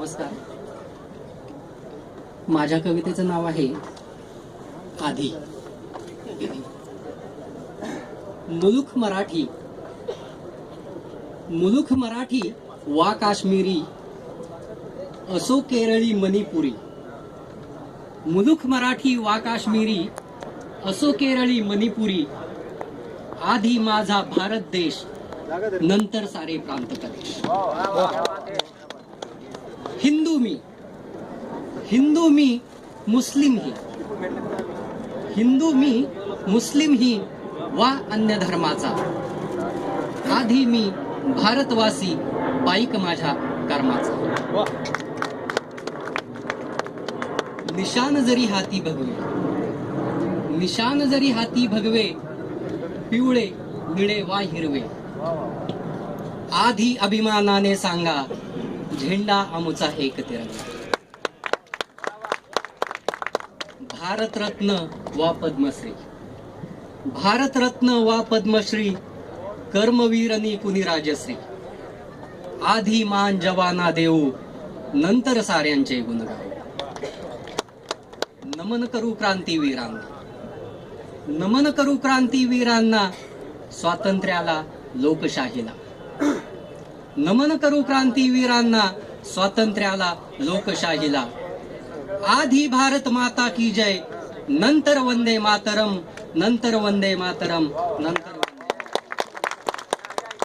नमस्कार. माझ्या कवितेचं नाव आहे आधी. मुलुख मराठी, मुलुख मराठी वा काश्मीरी, असो केरळी मणिपुरी. मुलुख मराठी वा काश्मीरी, असो केरळी मणिपुरी. आधी माझा भारत देश, नंतर सारे प्रांत प्रदेश. हिंदू मी, हिंदू मी, मुस्लिम ही. हिंदू मी, मुस्लिम ही वा अन्य धर्माचा. आधी मी भारतवासी, पाईक माझ्या कर्माचा. निशान जरी हाती भगवे, निशान जरी हाती भगवे, पिवळे निळे वा हिरवे. आधी अभिमानाने सांगा, झेंडा आमुचा एक तिरंगा. भारतरत्न वा पद्मश्री, भारतरत्न वा पद्मश्री, कर्मवीरनी कुणी राजश्री. आधी मान जवाना देऊ, नंतर साऱ्यांचे गुण गाऊ. नमन करू क्रांतीवीरांना, नमन करू क्रांतीवीरांना, स्वातंत्र्याला लोकशाहीला. नमन करू क्रांतीवीरांना, स्वातंत्र्याला लोकशाहीला. आधी भारत माता की जय, नंतर वंदे मातरम, नंतर वंदे मातरम, नंतर